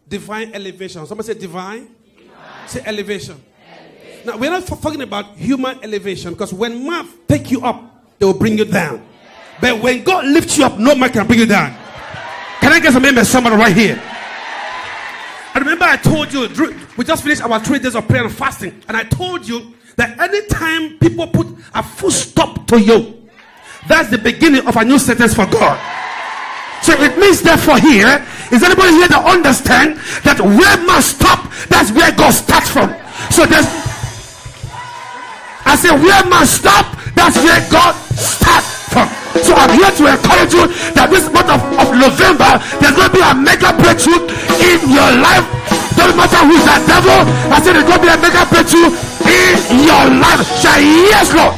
Divine elevation. Somebody say divine. Say elevation. Now, we're not talking about human elevation, because when man take you up, they will bring you down. But when God lifts you up, no man can bring you down. Can I get some amen, somebody right here? I remember I told you, we just finished our 3 days of prayer and fasting, and I told you that anytime people put a full stop to you, that's the beginning of a new sentence for God. So it means therefore here, is anybody here that understand that where man stop, that's where God starts from? So there's, I say where man stop, that's where God starts from. So I'm here to encourage you that this month of November, there's going to be a mega breakthrough in your life. Doesn't matter who's that devil. I said there's going to be a mega breakthrough in your life. Say yes, Lord.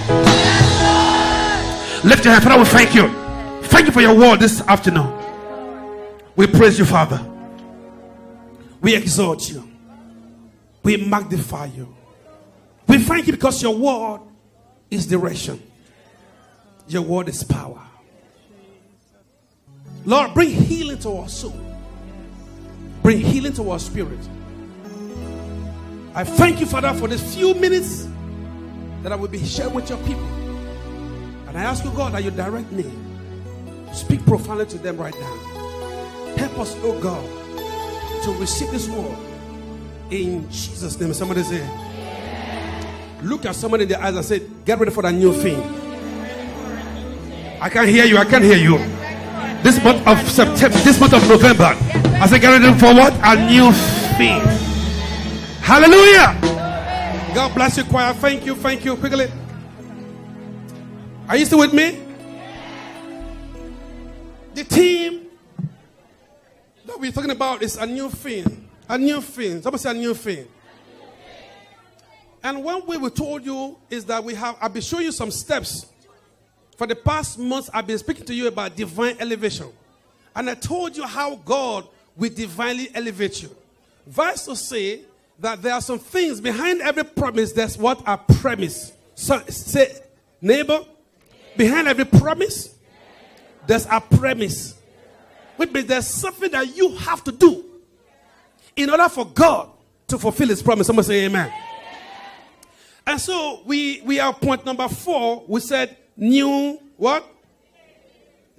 Lift your hand. Father, we thank you. Thank you for your word this afternoon. We praise you, Father. We exalt you. We magnify you. We thank you because your word is direction. Your word is power. Lord, bring healing to our soul. Bring healing to our spirit. I thank you, Father, for these few minutes that I will be sharing with your people. And I ask you, God, that you direct me. Speak profoundly to them right now. Help us, oh God, to receive this word. In Jesus' name. Somebody say, look at somebody in the eyes and say, get ready for that new thing. I can't hear you. I can't hear you. This month of September, this month of November, I say, get ready for what? A new thing. Hallelujah. God bless you, choir. Thank you. Thank you. Quickly. Are you still with me? The theme that we're talking about is a new thing. A new thing. Somebody say a new thing. And one way we told you is that I'll be showing you some steps. For the past months, I've been speaking to you about divine elevation. And I told you how God will divinely elevate you. Verse to say that there are some things behind every promise. There's what? A premise. So say, neighbor, behind every promise, there's a premise. Which means there's something that you have to do in order for God to fulfill his promise. Somebody say amen. And so we are point number 4. We said new what?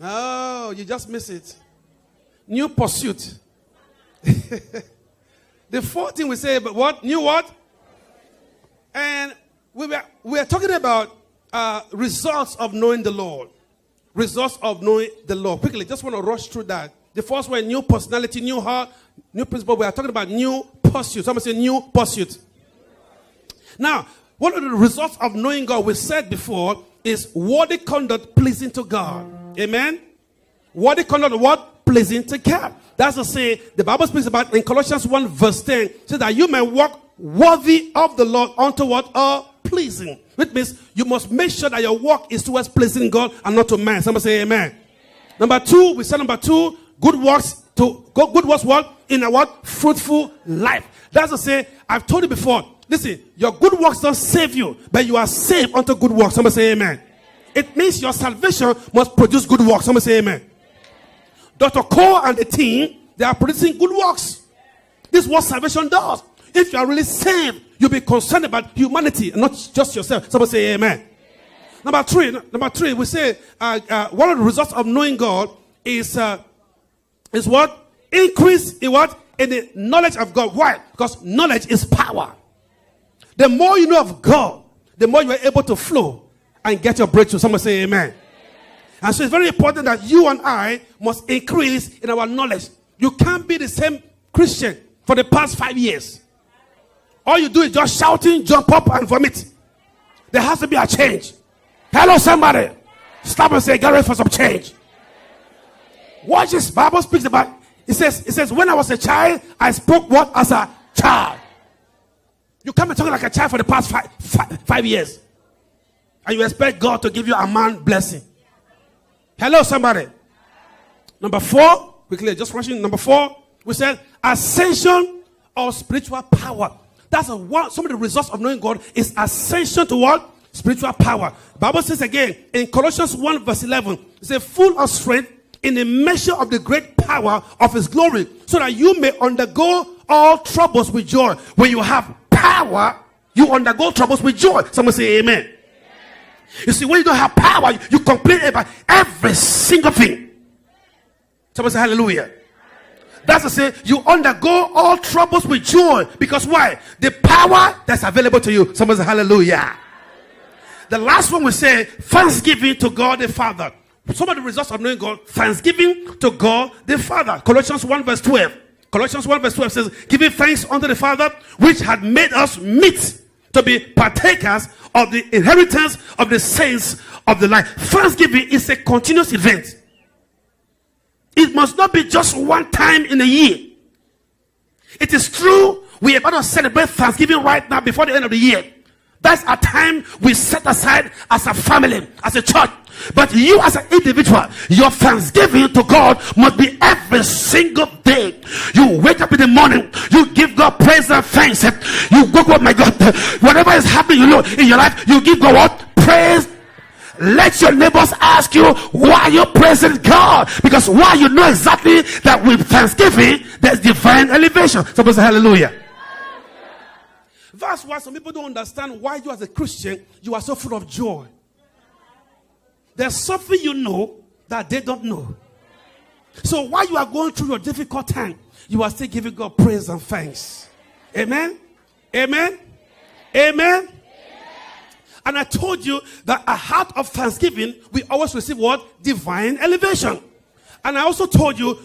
Oh, you just missed it. New pursuit. The 4th thing we say, but what? New what? And we are talking about results of knowing the Lord. Results of knowing the Lord. Quickly, just want to rush through that. The first one, new personality, new heart, new principle. We are talking about new pursuit. Somebody say new pursuit. Now, one of the results of knowing God, we said before, is worthy conduct pleasing to God. Amen? Worthy conduct, what? Pleasing to God. That's to say, the Bible speaks about in Colossians 1 verse 10, so that you may walk worthy of the Lord unto what? Pleasing. Which means you must make sure that your walk is towards pleasing God and not to man. Somebody say amen. Number 2, we said number 2, good works what? In a what? Fruitful life. That's to say, I've told you before, listen, your good works don't save you, but you are saved unto good works. Somebody say amen. It means your salvation must produce good works. Somebody say amen. Dr. Cole and the team, they are producing good works. This is what salvation does. If you are really saved, you'll be concerned about humanity and not just yourself. Somebody say amen. Number three, we say one of the results of knowing God is what? Increase in what? In the knowledge of God. Why? Because knowledge is power. The more you know of God, the more you are able to flow and get your breakthrough. Someone say amen. And so it's very important that you and I must increase in our knowledge. You can't be the same Christian for the past 5 years. All you do is just shouting, jump up and vomit. There has to be a change. Hello, somebody. Stop and say, get ready for some change. Watch this. Bible speaks about, it says, when I was a child, I spoke what? As a child. You can't be talking like a child for the past five years. And you expect God to give you a man blessing. Hello, somebody. Number 4, quickly, just rushing. Number 4, we said ascension of spiritual power. That's some of the results of knowing God is ascension to what? Spiritual power. The Bible says again in Colossians 1 verse 11, it says full of strength in the measure of the great power of his glory, so that you may undergo all troubles with joy. When you have power, you undergo troubles with joy. Someone say amen. You see, when you don't have power, you complain about every single thing. Someone say hallelujah. That's to say, you undergo all troubles with joy. Because why? The power that's available to you. Someone say hallelujah. The last one we say, thanksgiving to God the Father. Some of the results of knowing God, thanksgiving to God the Father. Colossians 1 verse 12. Colossians 1 verse 12 says, giving thanks unto the Father, which had made us meet to be partakers of the inheritance of the saints of the light. Thanksgiving is a continuous event. It must not be just one time in a year. It is true, we are about to celebrate Thanksgiving right now before the end of the year. That's a time we set aside as a family, as a church. But you as an individual, your thanksgiving to God must be every single day. You wake up in the morning, you give God praise and thanks. You go, oh my God, whatever is happening in your life, you give God what? Praise. Let your neighbors ask you, why you're praising God? Because why you know exactly that with thanksgiving, there's divine elevation. Somebody say hallelujah. That's why some people don't understand why you as a Christian, you are so full of joy. There's something you know that they don't know. So while you are going through your difficult time, you are still giving God praise and thanks. Amen? Amen? Amen? And I told you that a heart of thanksgiving, we always receive what? Divine elevation. And I also told you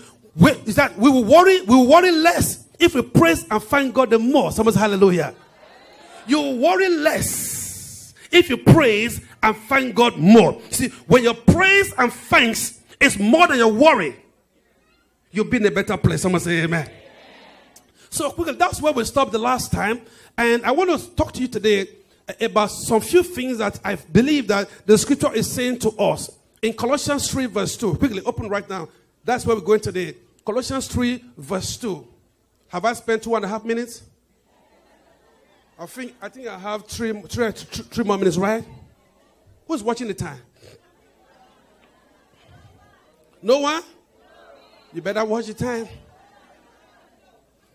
is that we will worry less if we praise and thank God the more. Someone say hallelujah. You will worry less if you praise and thank God more. See, when your praise and thanks is more than your worry, you'll be in a better place. Someone say amen. So quickly, that's where we stopped the last time. And I want to talk to you today about some few things that I believe that the scripture is saying to us. In Colossians 3 verse 2. Quickly, open right now. That's where we're going today. Colossians 3 verse 2. Have I spent 2.5 minutes? I think I have three more minutes, right? Who's watching the time? No one? You better watch the time.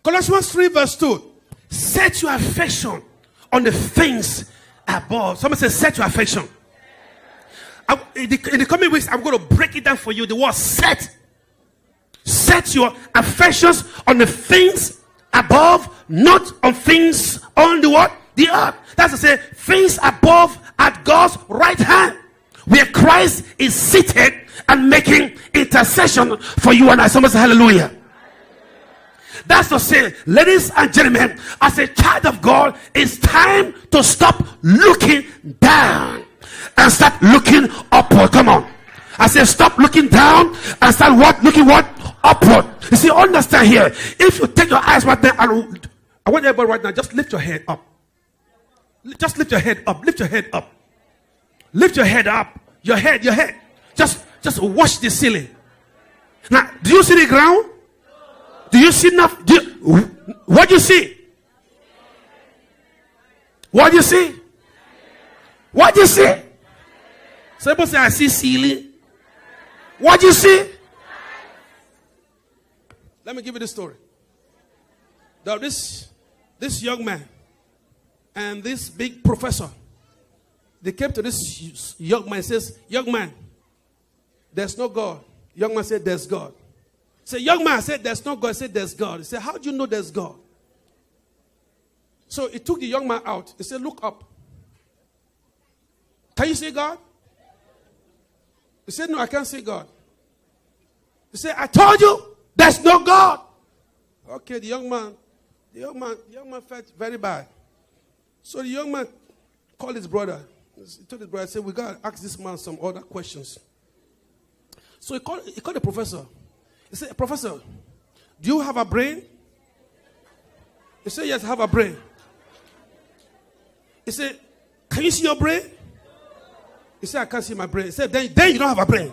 Colossians 3 verse 2. Set your affection on the things above. Somebody say, set your affection. In the coming weeks, I'm going to break it down for you. The word set. Set your affections on the things above, not on things on the what? The earth. That's to say, things above at God's right hand, where Christ is seated and making intercession for you and I. Somebody say hallelujah. That's to say, ladies and gentlemen, as a child of God, it's time to stop looking down and start looking upward. Come on. I say stop looking down and start what? Looking what? Upward. You see, understand here. If you take your eyes right there, and I want everybody right now, just lift your head up. Just lift your head up. Lift your head up. Lift your head up. Your head. Just watch the ceiling. Now, do you see the ground? Do you see enough? What do you see? What do you see? What do you see? Somebody say, I see ceiling. What do you see? Let me give you this story. Now, this young man and this big professor, they came to this young man and says, young man, there's no God. Young man said, there's God. Say, young man said, there's no God. He said, there's God. He said, how do you know there's God? So he took the young man out. He said, look up. Can you see God? He said, no, I can't see God. He said, I told you, there's no God. Okay, the young man felt very bad. So the young man called his brother. He told his brother, he said, we got to ask this man some other questions. So he called the professor. He said, professor, do you have a brain? He said, yes, I have a brain. He said, can you see your brain? He said, I can't see my brain. He said, then you don't have a brain.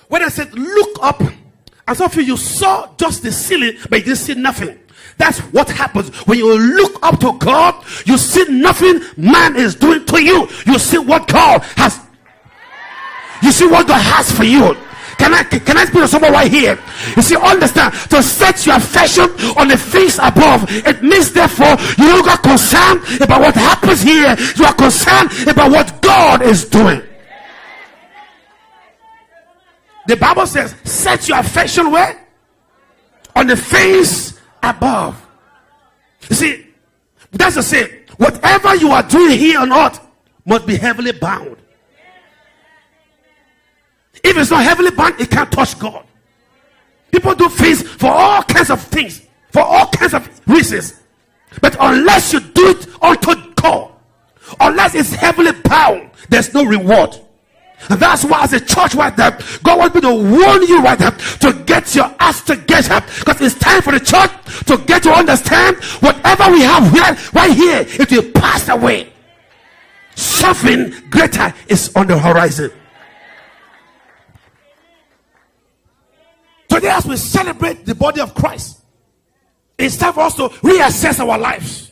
When I said, look up, and some of you saw just the ceiling, but you didn't see nothing. That's what happens when you look up to God. You see nothing man is doing to you. You see what God has. You see what God has for you. Can I speak to someone right here? You see, understand, to set your affection on the things above, it means therefore you don't got concerned about what happens here. You are concerned about what God is doing. The Bible says, set your affection where? On the things above. You see, that's to say, whatever you are doing here on earth must be heavily bound. If it's not heavily bound, it can't touch God. People do things for all kinds of things, for all kinds of reasons. But unless you do it unto God, unless it's heavily bound, there's no reward. And that's why as a church right there, God wants me to warn you right there to get your ass together, because it's time for the church to get to understand whatever we have here, right here, it will pass away. Something greater is on the horizon. Today, as we celebrate the body of Christ, it's time for us to reassess our lives.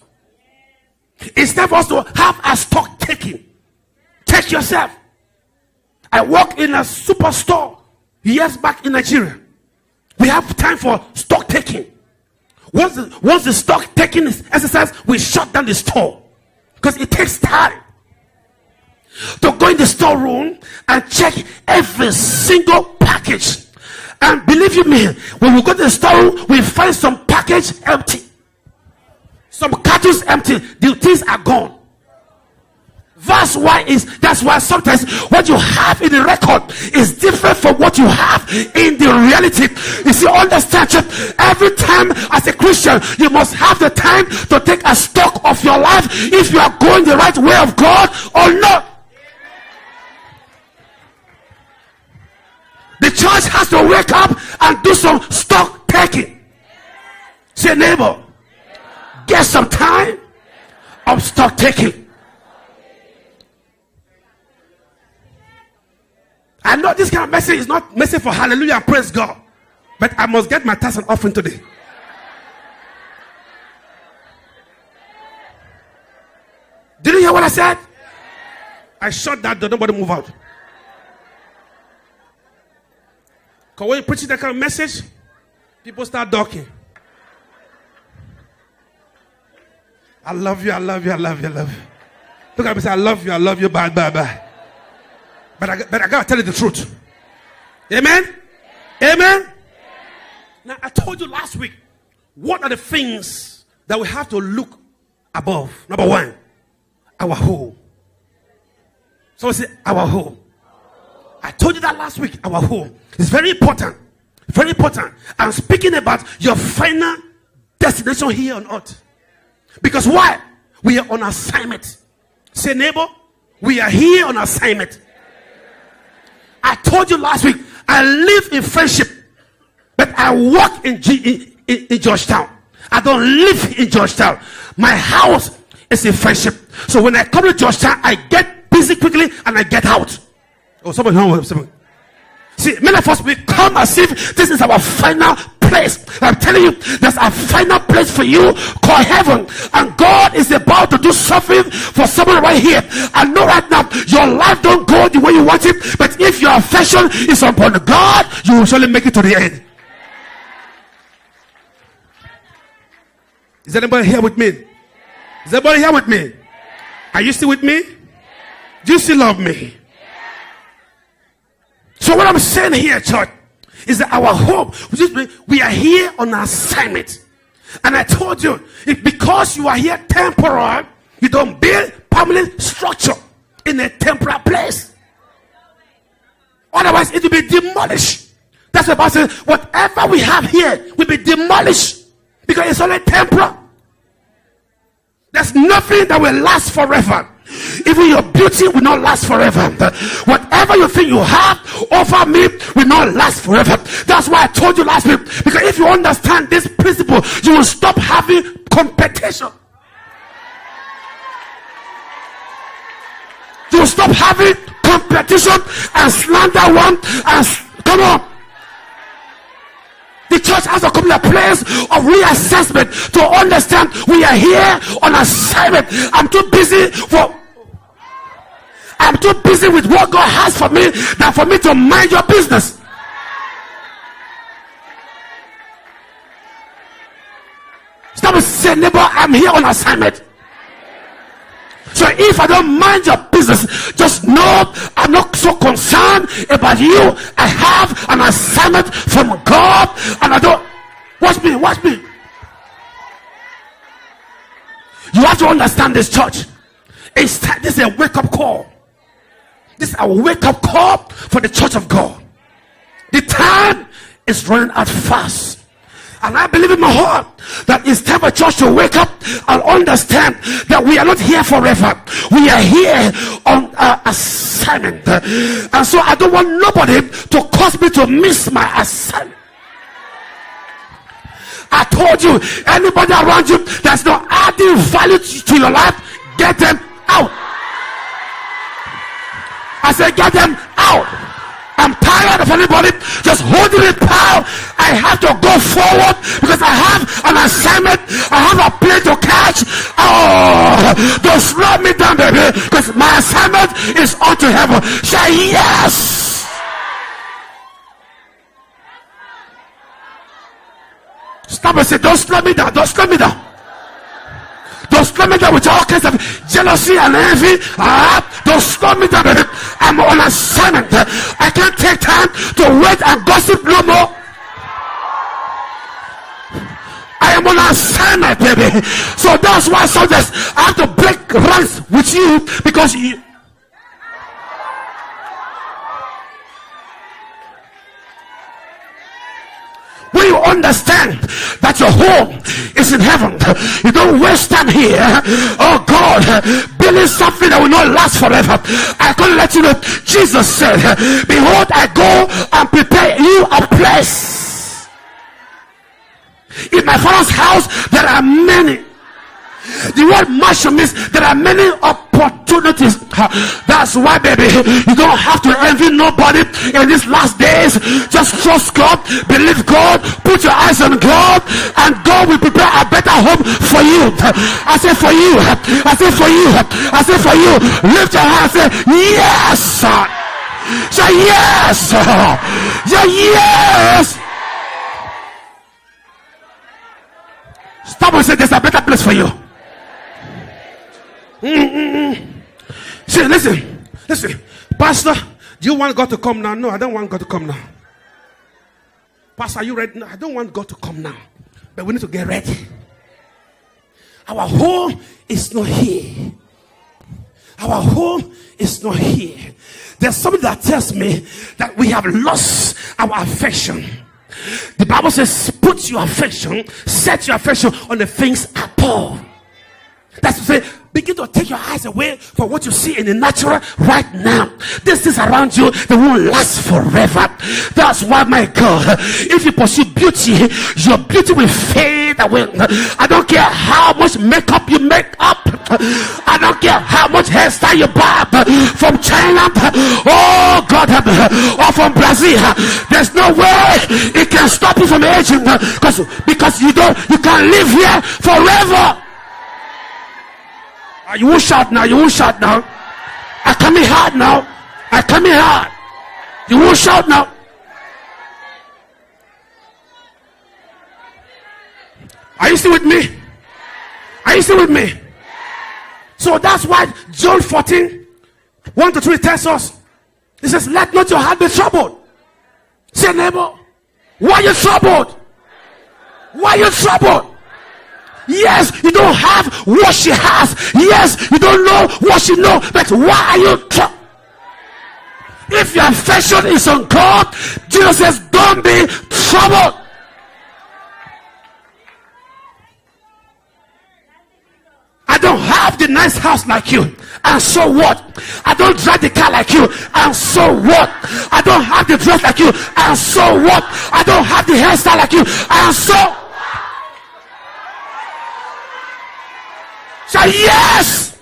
It's time for us to have a stock taking. Take yourself. I work in a superstore years back in Nigeria. We have time for stock taking. Once the stock taking is exercised, we shut down the store because it takes time to go in the storeroom and check every single package. And believe you me, when we go to the store, we find some package empty, some cartons empty. The things are gone. That's why sometimes what you have in the record is different from what you have in the reality. You see, understand, every time as a Christian, you must have the time to take a stock of your life, if you are going the right way of God or not. The church has to wake up and do some stock taking. Say, neighbor, get some time of stock taking. I know this kind of message is not message for hallelujah and praise God, but I must get my tithes and offering today. Did you hear what I said? I shut that door. Nobody move out. Because when you preach that kind of message, people start talking. I love you, I love you, I love you, I love you. Look at me and say, I love you, bye, bye, bye. But I gotta tell you the truth. Amen? Amen? Now, I told you last week, what are the things that we have to look above? Number one, our home. Someone say, our home. I told you that last week, our home. It's very important. Very important. I'm speaking about your final destination here on earth. Because why? We are on assignment. Say, neighbor, we are here on assignment. I told you last week, I live in Friendship, but I work in Georgetown. I don't live in Georgetown. My house is in Friendship. So when I come to Georgetown, I get busy quickly and I get out. Oh, somebody. See, many of us, we come as if this is our final place. I'm telling you, there's a final place for you called heaven. And God is about to do something for someone right here. I know right now, your life don't go the way you want it. But if your affection is upon God, you will surely make it to the end. Is anybody here with me? Is anybody here with me? Are you still with me? Do you still love me? So what I'm saying here, church, is that our hope, we are here on assignment. And I told you, because you are here temporal, you don't build permanent structure in a temporal place. Otherwise, it will be demolished. That's what the Bible says. Whatever we have here will be demolished because it's only temporal. There's nothing that will last forever. Even your beauty will not last forever. Whatever you think you have over me will not last forever. That's why I told you last week. Because if you understand this principle, you will stop having competition. You will stop having competition and slander one. And come on. The church has to come to a place of reassessment to understand we are here on assignment. I'm too busy for I'm too busy with what God has for me than for me to mind your business. Stop saying, neighbor, I'm here on assignment. So if I don't mind your business, just know I'm not so concerned about you. I have an assignment from God, and I don't. Watch me, watch me. You have to understand this, church. This is a wake-up call. This is a wake-up call for the church of God. The time is running out fast. And I believe in my heart that it's time for church to wake up and understand that we are not here forever. We are here on assignment. And so I don't want nobody to cause me to miss my assignment. I told you, anybody around you that's not adding value to your life, get them out. I said, get them out. I'm tired of anybody just holding it power. I have to go forward because I have an assignment. I have a plane to catch. Oh, don't slow me down, baby, because my assignment is unto heaven. Say yes. Stop and say, don't slow me down. Don't slow me down. Don't slow me down with all kinds of jealousy and envy. Don't slow me down, baby. I'm on assignment. I can't take time to wait and gossip no more. I am on assignment, baby. So that's why soldiers, I have to break ranks with you because you. When you understand that your home is in heaven, you don't waste time here. Oh God, building something that will not last forever. I can let you know, Jesus said, behold, I go and prepare you a place. In my Father's house there are many. The word marshal means there are many opportunities. That's why, baby, you don't have to envy nobody in these last days. Just trust God, believe God, put your eyes on God, and God will prepare a better home for you. I say for you. I say for you. I say for you. Lift your hand and say, yes. Say yes. Say yes. Stop and say there's a better place for you. See, listen, Pastor, do you want God to come now? No, I don't want God to come now. Pastor, are you ready? No, I don't want God to come now, but we need to get ready. Our home is not here. Our home is not here. There's something that tells me that we have lost our affection. The Bible says, put your affection, set your affection on the things above. That's to say, begin to take your eyes away from what you see in the natural right now. This is around you, they won't last forever. That's why, my God, if you pursue beauty, your beauty will fade away. I don't care how much makeup you make up. I don't care how much hairstyle you buy from China, oh God, or from Brazil. There's no way it can stop you from aging because you can't live here forever. You won't shout now. You won't shout now. I come in hard now. I come in hard. You won't shout now. Are you still with me? Are you still with me? So that's why John 14, 1-3 tells us. He says, let not your heart be troubled. Say, neighbor, why are you troubled? Why are you troubled? Yes, you don't have what she has. Yes, you don't know what she knows. But why are you troubled? If your affection is on God, Jesus says, don't be troubled. I don't have the nice house like you, and so what? I don't drive the car like you, and so what? I don't have the dress like you, and so what? I don't have the hairstyle like you, and so say yes.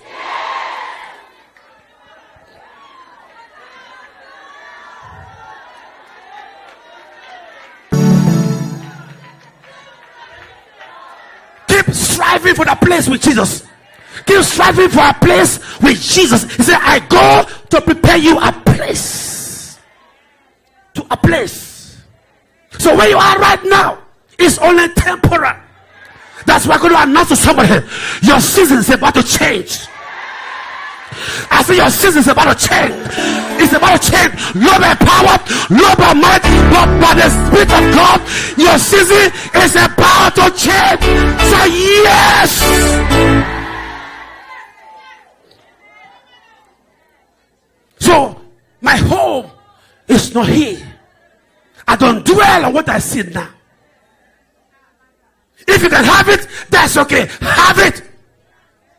Keep striving for the place with Jesus. Keep striving for a place with Jesus. He said, I go to prepare you a place. To a place. So where you are right now is only temporary. That's why I'm going to announce to somebody, your season is about to change. I say your season is about to change. It's about to change. Not by power, not by might, but by the Spirit of God. Your season is about to change. Say yes. So my home is not here. I don't dwell on what I see now. If you can have it, that's okay. Have it.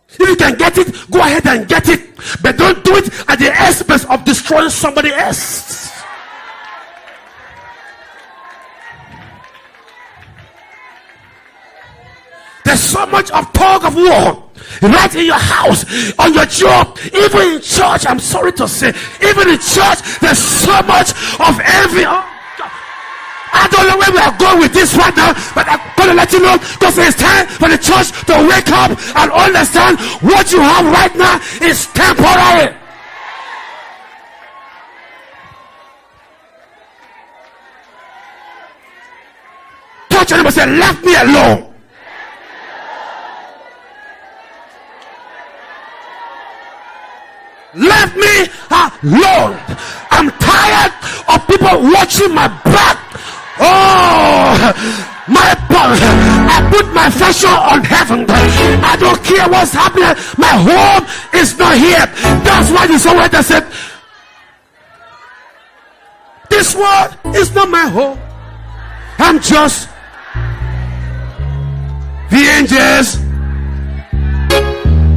If you can get it, go ahead and get it. But don't do it at the expense of destroying somebody else. There's so much of tug of war right in your house, on your job, even in church. I'm sorry to say, even in church, there's so much of envy. I don't know where we are going with this right now, but I'm going to let you know, because it's time for the church to wake up and understand what you have right now is temporary. Touch your neighbor and say, "Let me alone." Let me alone. I'm tired of people watching my back. Oh, I put my affection on heaven. I don't care what's happening. My home is not here. That's why the songwriter said, this world is not my home. I'm just the angels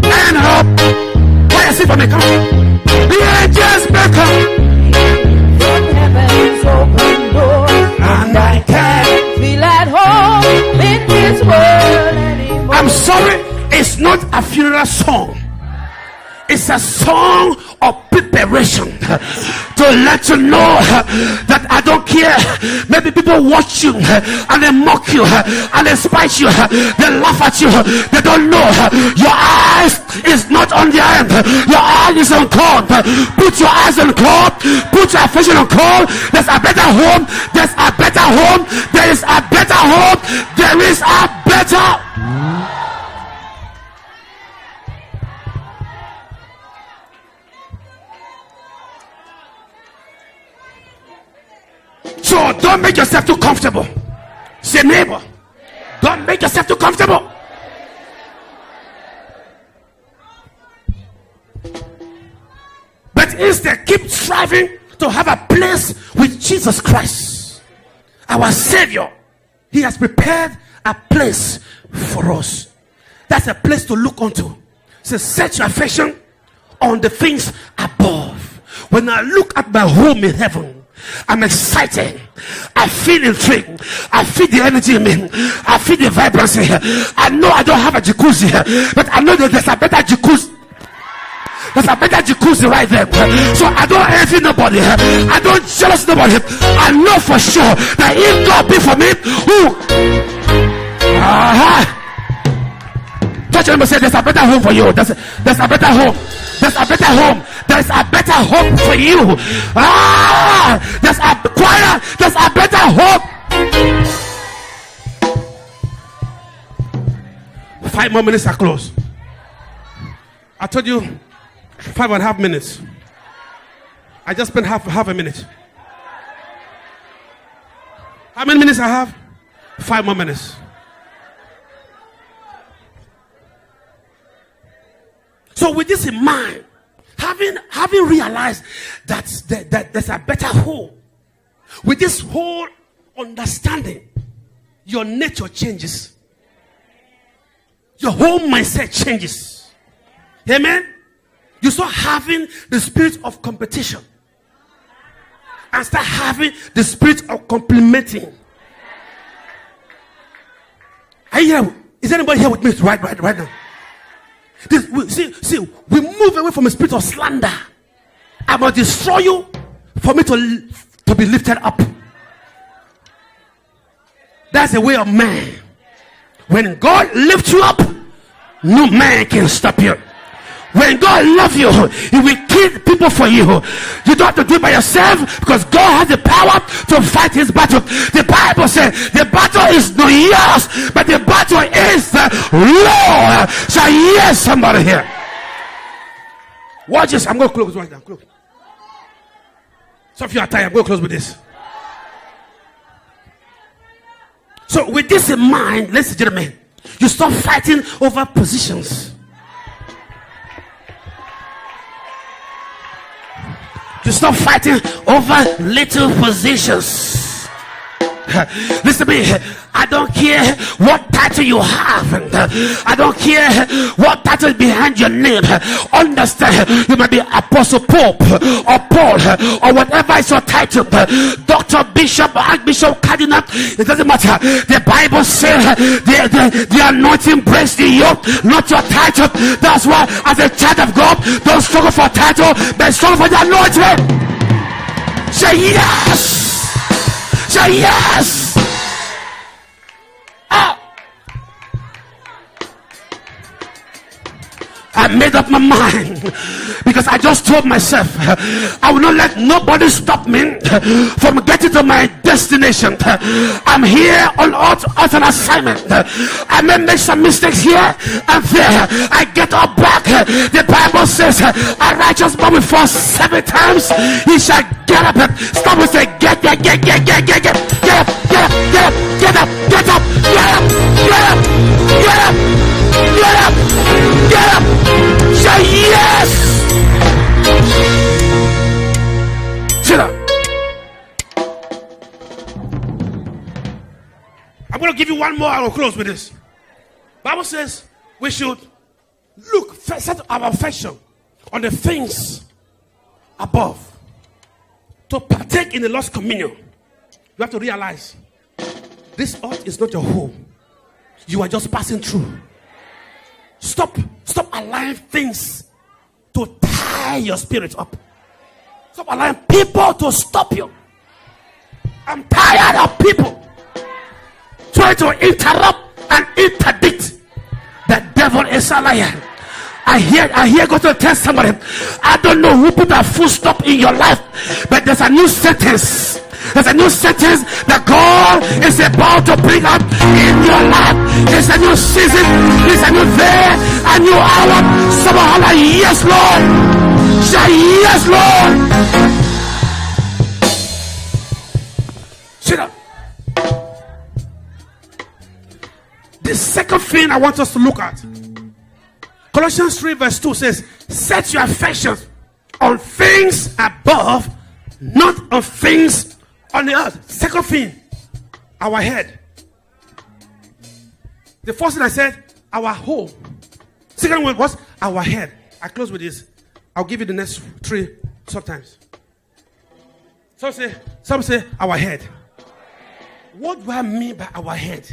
and hope. Why is it for me? Come on. The angels may come. From heaven's open door, And I can't feel at home in this world anymore. I'm sorry, it's not a funeral song. It's a song of preparation to let you know that I don't care. Maybe people watch you and they mock you and they spite you, they laugh at you, they don't know. Your eyes is not on the end. Your eyes is on God. Put your eyes on God. Put your affection on God. There's a better home. There's a better home. There is a better home. There is a better. So don't make yourself too comfortable. Say, neighbor, don't make yourself too comfortable. But instead, keep striving to have a place with Jesus Christ, our Savior. He has prepared a place for us. That's a place to look unto. So set your affection on the things above. When I look at my home in heaven, I'm excited. I feel intrigued. I feel the energy in me. I feel the vibrancy. I know I don't have a jacuzzi, but I know that there's a better jacuzzi. There's a better jacuzzi right there. So I don't envy nobody. I don't jealous nobody. I know for sure that if God be for me, who? Touch your neighbor and say, there's a better home for you. There's a better home. There's a better home. There's a better hope for you. There's a choir. There's a better hope. 5 more minutes are close. I told you 5.5 minutes. I just spent half a minute. How many minutes I have? 5 more minutes. So with this in mind, having realized that there's a better whole, with this whole understanding, your nature changes. Your whole mindset changes. Amen? You start having the spirit of competition and start having the spirit of complimenting. Are you here? Is anybody here with me right now? We move away from a spirit of slander. I must destroy you for me to be lifted up. That's the way of man. When God lifts you up, no man can stop you. When God loves you, He will kill people for you. You don't have to do it by yourself because God has the power to fight His battle. The Bible says the battle is not yours, but the battle is the Lord. So yes, somebody here. Watch this. I'm going to close right now. Close. Some of you are tired. I'm going to close with this. So with this in mind, ladies and gentlemen, you stop fighting over positions. You stop fighting over little positions. Listen to me. I don't care what title you have. I don't care what title is behind your name. Understand, you might be Apostle Pope or Paul or whatever is your title. Doctor, Bishop, Archbishop, Cardinal. It doesn't matter. The Bible says the anointing breaks the yoke, not your title. That's why, as a child of God, don't struggle for title, but struggle for the anointing. Say yes. Say yes. I made up my mind because I just told myself I will not let nobody stop me from getting to my destination. I'm here on earth an assignment. I may make some mistakes here and there. I get up back. The Bible says a righteous man will fall 7 times. He shall get up. Stop and say get up, get up, get up, get up, get up, get up, get up, get up, get up, get up, get up. Say yes. Sit down. I'm going to give you one more. I will close with this. Bible says we should look, set our affection on the things above. To partake in the Lord's communion, you have to realize this earth is not your home. You are just passing through. Stop allowing things to tie your spirit up. Stop allowing people to stop you. I'm tired of people trying to interrupt and interdict. The devil is a liar. I hear God to tell somebody, I don't know who put a full stop in your life, but there's a new sentence. There's a new sentence that God is about to bring up in your life. It's a new season. It's a new day, a new hour. Someone like, yes, Lord. Say, yes, Lord. Sit down. The second thing I want us to look at, Colossians 3 verse 2 says, set your affections on things above, not on things on the earth. Second thing, our head. The first thing I said, our home. Second one was our head. I close with this. I'll give you the next 3 sometimes. Some say our head. What do I mean by our head?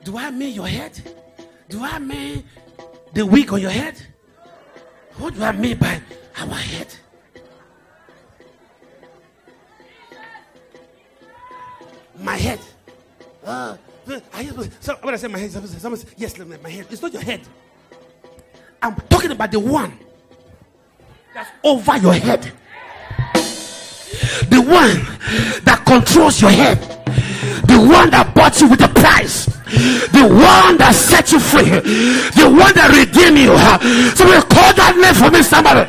Do I mean your head? Do I mean the wig on your head? What do I mean by our head? My head. When I say my head, someone says, yes, my head. It's not your head. I'm talking about the one that's over your head. The one that controls your head. The one that bought you with a price. The one that set you free. The one that redeemed you. So we call that name for me, somebody.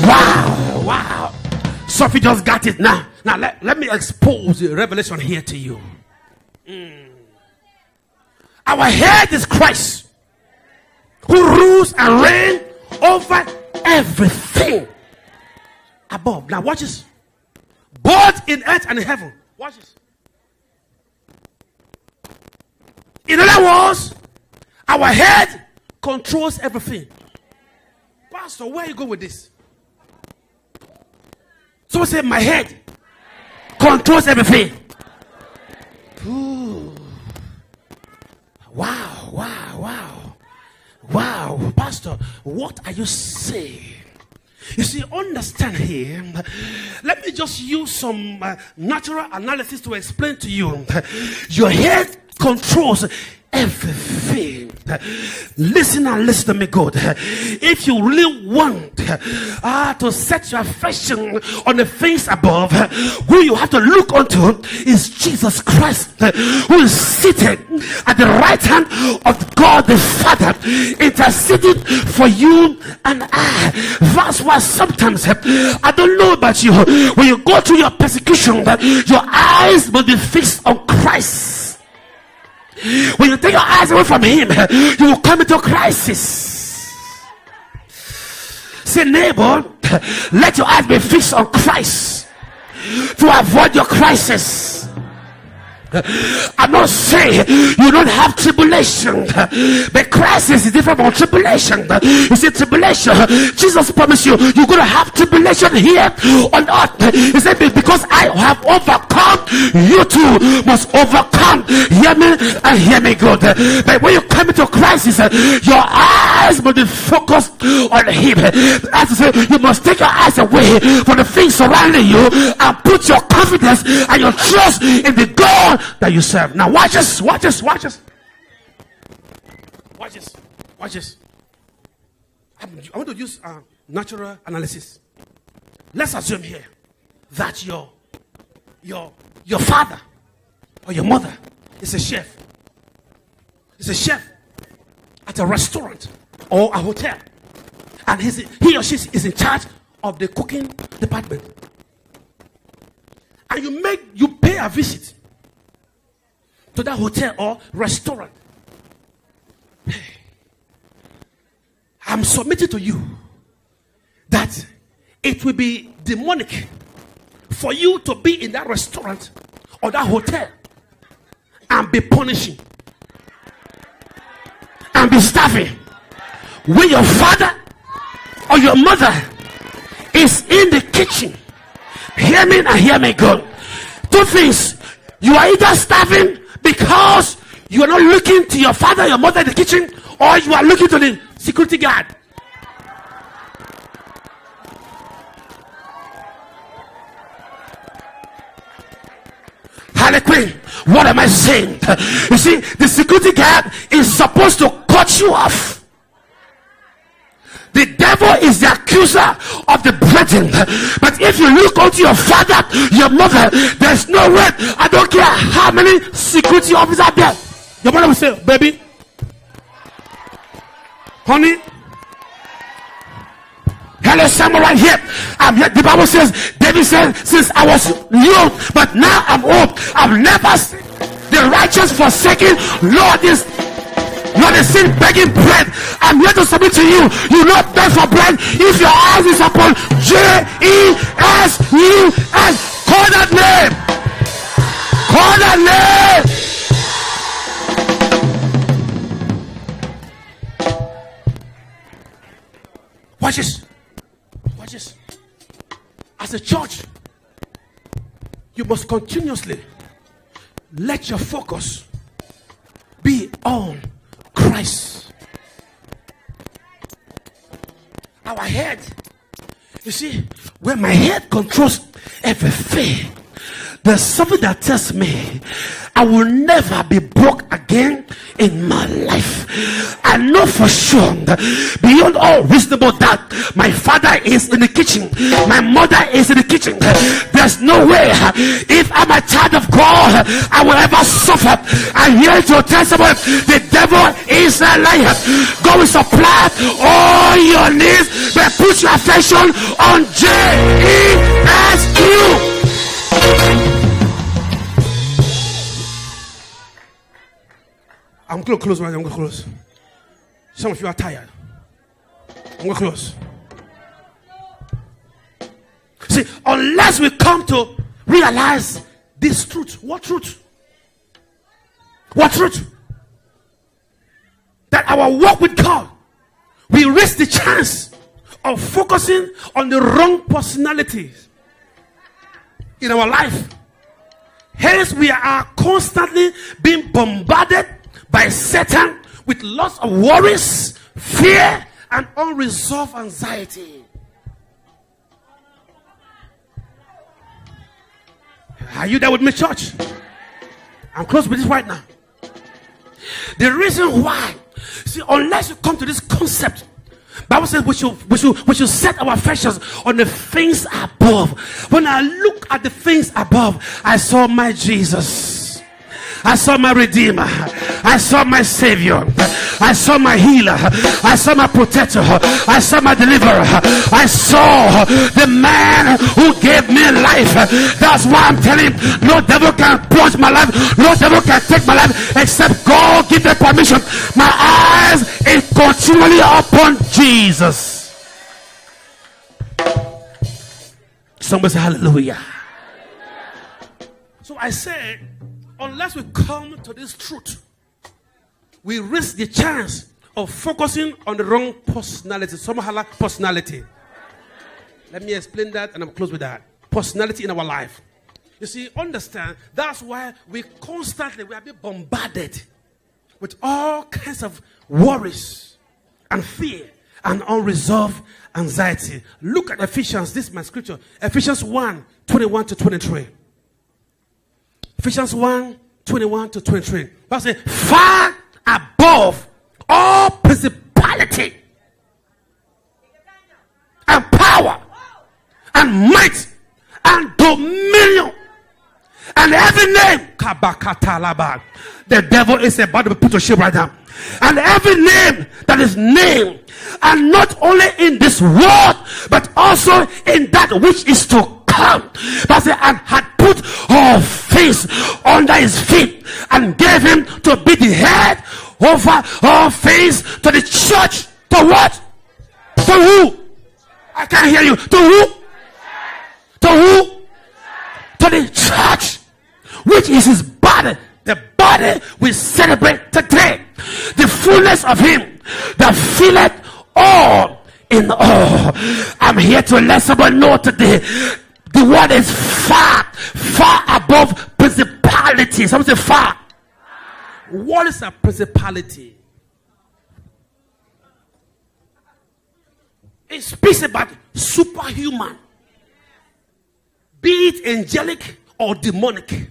Wow. Sophie just got it now. Now let me expose the revelation here to you. Our head is Christ, who rules and reigns over everything above. Now watch this. Both in earth and in heaven. Watch this. In other words, our head controls everything. Pastor, where you go with this? Someone say, my head controls everything. Ooh. Wow, Pastor, what are you saying? You see, understand here. Let me just use some natural analysis to explain to you. Your head controls everything. Listen and listen to me good. If you really want to set your affection on the things above, who you have to look unto is Jesus Christ, who is seated at the right hand of God the Father, interceding for you and I. That's why sometimes, I don't know about you, when you go through your persecution, that your eyes will be fixed on Christ. When you take your eyes away from him, you will come into a crisis. Say, neighbor, let your eyes be fixed on Christ to avoid your crisis. I'm not saying you don't have tribulation, but crisis is different from tribulation. You see, tribulation, Jesus promised you, you're going to have tribulation here on earth. He said, because I have overcome, you too must overcome. Hear me and hear me good. But when you come into crisis, your eyes must be focused on him. As I say, you must take your eyes away from the things surrounding you and put your confidence and your trust in the God that you serve. Now watch this. I want to use natural analysis. Let's assume here that your father or your mother is a chef. Is a chef at a restaurant or a hotel, and he or she is in charge of the cooking department. And you pay a visit to that hotel or restaurant. I'm submitting to you that it will be demonic for you to be in that restaurant or that hotel and be punishing and be starving when your father or your mother is in the kitchen. Hear me and hear me good. Two things. You are either starving because you are not looking to your father, your mother in the kitchen, or you are looking to the security guard. Harlequin, what am I saying? You see, the security guard is supposed to cut you off. The devil is the accuser of the brethren. But if you look unto your father, your mother, there's no way. I don't care how many security officers are there. Your mother will say, baby, honey, hello, someone right here. I'm here. The Bible says, David said, since I was young, but now I'm old, I've never seen the righteous forsaken, Lord is not a sin begging bread. I'm here to submit to you. You not beg for bread. If your eyes is upon Jesus, call that name. Call that name. Watch this. Watch this. As a church, you must continuously let your focus be on Christ. Our head, you see, when my head controls everything, there's something that tells me I will never be broke again in my life. I know for sure that beyond all reasonable doubt, my father is in the kitchen, my mother is in the kitchen. There's no way, if I'm a child of God, I will ever suffer. I'm here to tell someone, the devil is a liar. God will supply all your needs, but put your affection on Jesus. I'm going to close, man. I'm going to close. Some of you are tired. I'm going to close. See, unless we come to realize this truth. What truth? What truth? That our walk with God, we risk the chance of focusing on the wrong personalities in our life. Hence, we are constantly being bombarded by Satan with lots of worries, fear, and unresolved anxiety. Are you there with me, church? I'm close with this right now. The reason why, see, unless you come to this concept, Bible says we should set our affections on the things above. When I look at the things above, I saw my Jesus. I saw my Redeemer. I saw my Savior. I saw my healer. I saw my protector. I saw my deliverer. I saw the man who gave me life. That's why I'm telling you, no devil can plunge my life. No devil can take my life except God give the permission. My eyes is continually upon Jesus. Somebody say hallelujah. So I say, unless we come to this truth, we risk the chance of focusing on the wrong personality. Somehow like personality. Let me explain that and I'm close with that. Personality in our life. You see, understand, that's why we are being bombarded with all kinds of worries and fear and unresolved anxiety. Look at Ephesians. This is my scripture. Ephesians 1:21-23. Ephesians 1:21-23. Bible says, far above all principality and power and might and dominion and every name. The devil is about to be put to shame right now. And every name that is named, and not only in this world, but also in that which is to come. But and had put all things under his feet and gave him to be the head over all things to the church. To what? To who? I can't hear you. To who? To who? To the church, which is his body. The body we celebrate today. The fullness of him that filleth all in all. I'm here to let someone know today. The word is far, far above principality. Someone say far. What is a principality? It speaks about superhuman, be it angelic or demonic.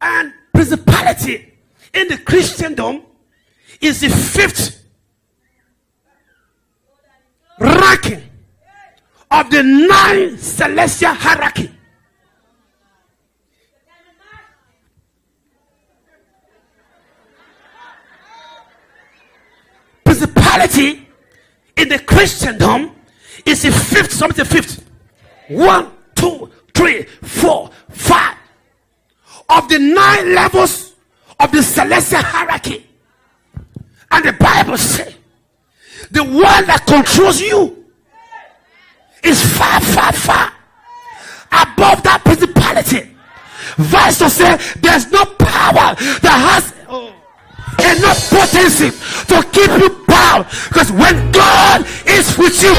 And principality in the Christendom is the 5th ranking of the 9 celestial hierarchy. Principality in the Christendom is the 5th. Somebody say 5th. 1, 2, 3, 4, 5 of the 9 levels of the celestial hierarchy. And the Bible says the one that controls you is far, far, far above that principality. Verse to say there's no power that has enough potency to keep you bound, because when God is with you,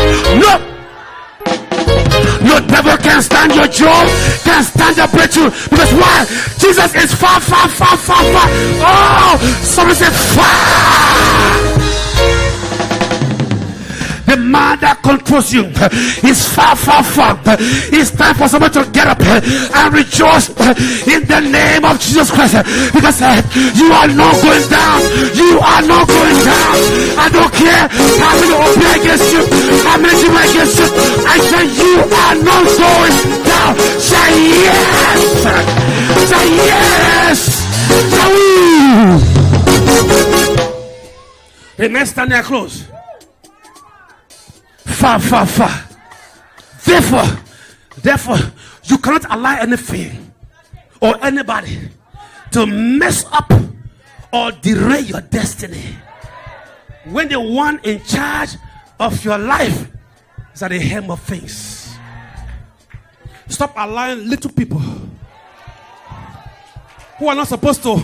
no devil can stand your joy, can stand your breakthrough. Because why? Jesus is far, far, far, far, far. Oh, somebody said far. The man that controls you is far, far, far. It's time for someone to get up and rejoice in the name of Jesus Christ. Because you are not going down. You are not going down. I don't care how many open against you, how many people against you. I say you are not going down. Say yes. Say yes. Remain standing there close. Far, far, far. Therefore, you cannot allow anything or anybody to mess up or derail your destiny. When the one in charge of your life is at the helm of things, stop allowing little people who are not supposed to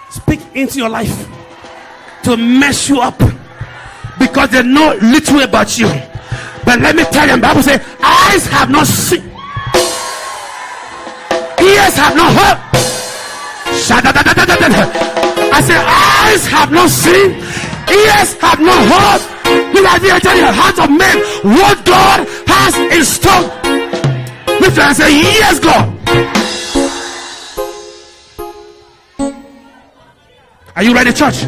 speak into your life to mess you up, because they know little about you. But let me tell you, the Bible says, eyes have not seen, ears have not heard. I say, eyes have not seen, ears have not heard. Look at the heart of men, what God has in store. Lift your hand and say, yes, God. Are you ready, church?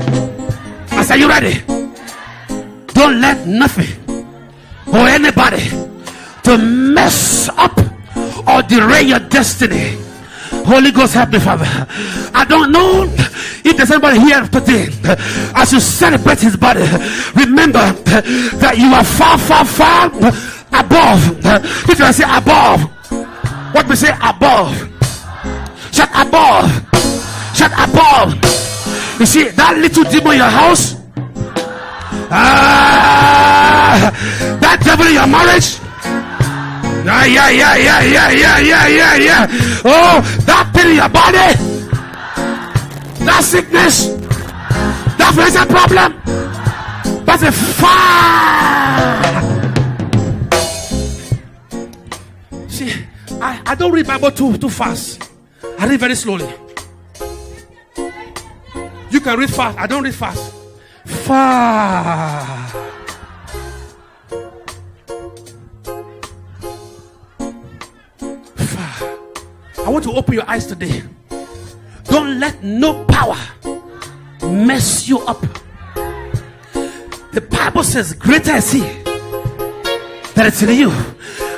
I said, are you ready? Don't let nothing or anybody to mess up or derail your destiny. Holy Ghost, help me, Father. I don't know if there's anybody here today as you celebrate his body. Remember that you are far, far, far above. If I say above, what we say above? Shut above. Shut above. You see that little demon in your house? That devil in your marriage? Yeah. Oh, that pain in your body, that sickness, that financial problem, that's a fire. See, I don't read Bible too fast. I read very slowly. You can read fast. I don't read fast. Fire. I want to open your eyes today. Don't let no power mess you up. The Bible says, greater is he that is in you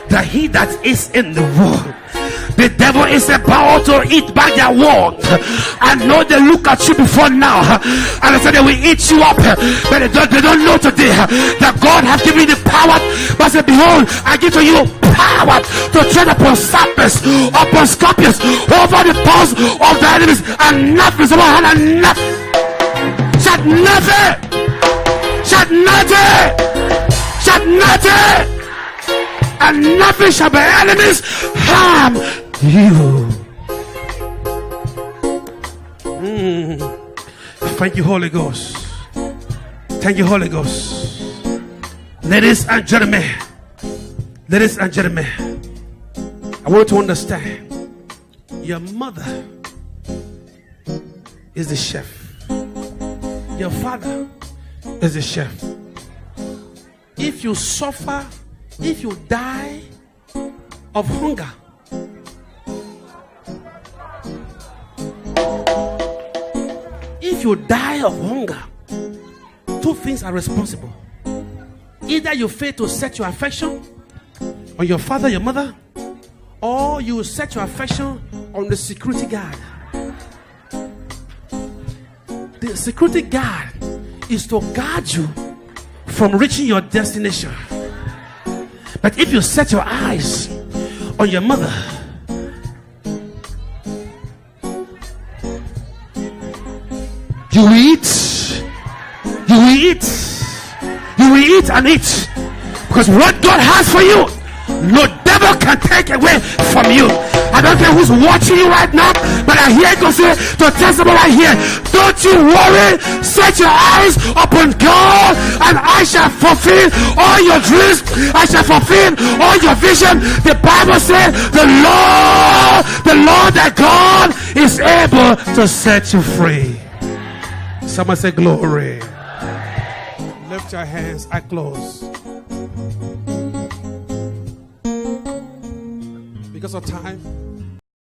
than he that is in the world. The devil is about to eat back their word. I know they look at you before now and they say they will eat you up, but they don't know today that God has given you the power. But say, behold, I give to you power to tread upon serpents, upon scorpions, over the powers of the enemies, and nothing is about and nothing. Shut nothing. Shut nothing. Shut nothing. And nothing shall by enemies harm you. Thank you, Holy Ghost. Thank you, Holy Ghost. Ladies and gentlemen, I want you to understand, your mother is the chef. Your father is the chef. If you suffer, if you die of hunger, if you die of hunger, two things are responsible. Either you fail to set your affection on your father, your mother, or you set your affection on the security guard. The security guard is to guard you from reaching your destination. But if you set your eyes on your mother, you will eat and eat, because what God has for you, no devil can take away from you. I don't care who's watching you right now, but I hear God say to tell somebody right here, don't you worry, set your eyes upon God, and I shall fulfill all your dreams, I shall fulfill all your vision. The Bible says the Lord that God is able to set you free. Someone say glory. Lift your hands. I close. Because of time,